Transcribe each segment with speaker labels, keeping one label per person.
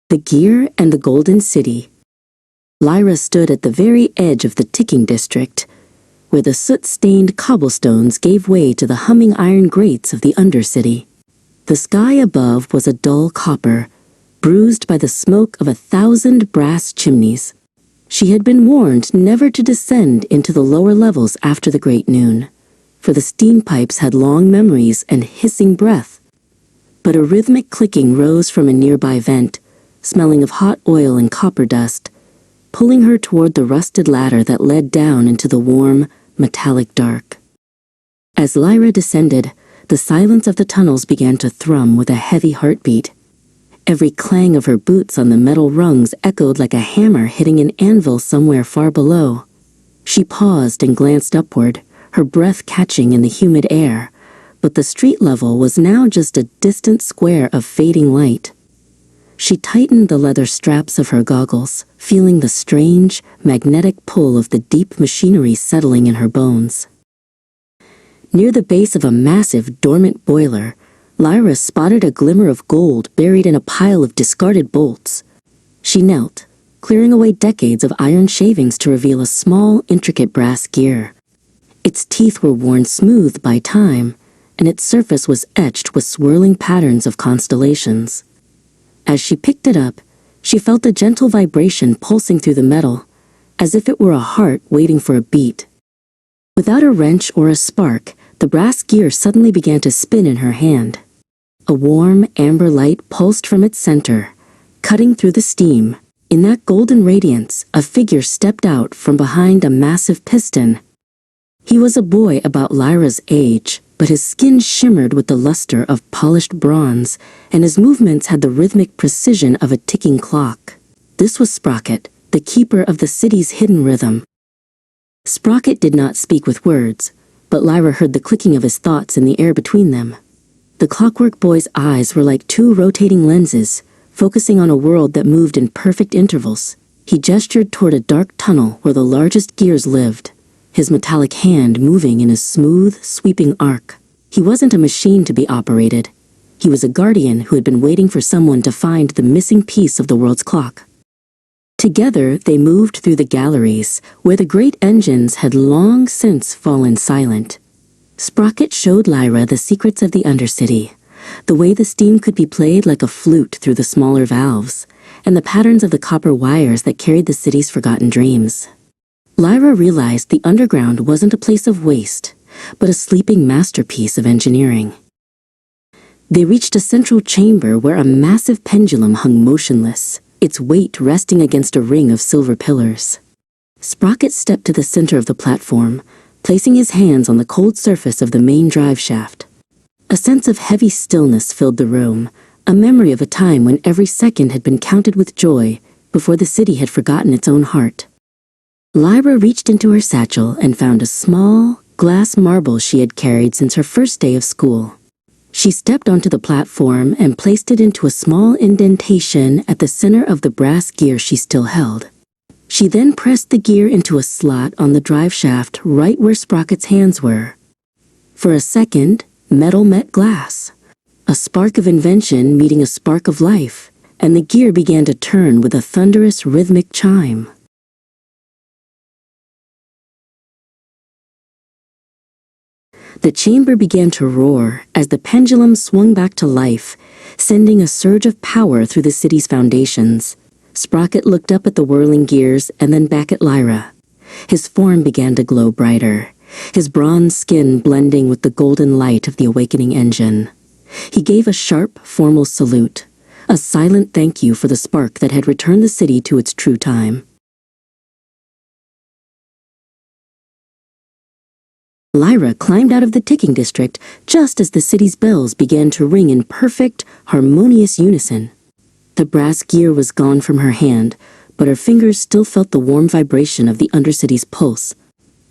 Speaker 1: The Gear and the Golden City. Lyra stood at the very edge of the ticking district, where the soot-stained cobblestones gave way to the humming iron grates of the Undercity. The sky above was a dull copper, bruised by the smoke of 1,000 brass chimneys. She had been warned never to descend into the lower levels after the great noon, for the steam pipes had long memories and hissing breath. But a rhythmic clicking rose from a nearby vent, smelling of hot oil and copper dust, pulling her toward the rusted ladder that led down into the warm, metallic dark. As Lyra descended, the silence of the tunnels began to thrum with a heavy heartbeat. Every clang of her boots on the metal rungs echoed like a hammer hitting an anvil somewhere far below. She paused and glanced upward, her breath catching in the humid air, but the street level was now just a distant square of fading light. She tightened the leather straps of her goggles, feeling the strange, magnetic pull of the deep machinery settling in her bones. Near the base of a massive, dormant boiler, Lyra spotted a glimmer of gold buried in a pile of discarded bolts. She knelt, clearing away decades of iron shavings to reveal a small, intricate brass gear. Its teeth were worn smooth by time, and its surface was etched with swirling patterns of constellations. As she picked it up, she felt a gentle vibration pulsing through the metal, as if it were a heart waiting for a beat. Without a wrench or a spark, the brass gear suddenly began to spin in her hand. A warm, amber light pulsed from its center, cutting through the steam. In that golden radiance, a figure stepped out from behind a massive piston. He was a boy about Lyra's age, but his skin shimmered with the luster of polished bronze, and his movements had the rhythmic precision of a ticking clock. This was Sprocket, the keeper of the city's hidden rhythm. Sprocket did not speak with words, but Lyra heard the clicking of his thoughts in the air between them. The clockwork boy's eyes were like two rotating lenses, focusing on a world that moved in perfect intervals. He gestured toward a dark tunnel where the largest gears lived, his metallic hand moving in a smooth, sweeping arc. He wasn't a machine to be operated. He was a guardian who had been waiting for someone to find the missing piece of the world's clock. Together, they moved through the galleries, where the great engines had long since fallen silent. Sprocket showed Lyra the secrets of the Undercity, the way the steam could be played like a flute through the smaller valves, and the patterns of the copper wires that carried the city's forgotten dreams. Lyra realized the underground wasn't a place of waste, but a sleeping masterpiece of engineering. They reached a central chamber where a massive pendulum hung motionless, its weight resting against a ring of silver pillars. Sprocket stepped to the center of the platform, placing his hands on the cold surface of the main drive shaft. A sense of heavy stillness filled the room, a memory of a time when every second had been counted with joy before the city had forgotten its own heart. Lyra reached into her satchel and found a small, glass marble she had carried since her first day of school. She stepped onto the platform and placed it into a small indentation at the center of the brass gear she still held. She then pressed the gear into a slot on the drive shaft right where Sprocket's hands were. For a second, metal met glass. A spark of invention meeting a spark of life, and the gear began to turn with a thunderous rhythmic chime. The chamber began to roar as the pendulum swung back to life, sending a surge of power through the city's foundations. Sprocket looked up at the whirling gears and then back at Lyra. His form began to glow brighter, his bronze skin blending with the golden light of the awakening engine. He gave a sharp, formal salute, a silent thank you for the spark that had returned the city to its true time. Lyra climbed out of the ticking district just as the city's bells began to ring in perfect, harmonious unison. The brass gear was gone from her hand, but her fingers still felt the warm vibration of the Undercity's pulse.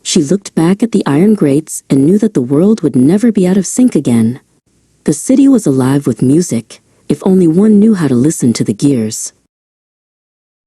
Speaker 1: She looked back at the iron grates and knew that the world would never be out of sync again. The city was alive with music, if only one knew how to listen to the gears.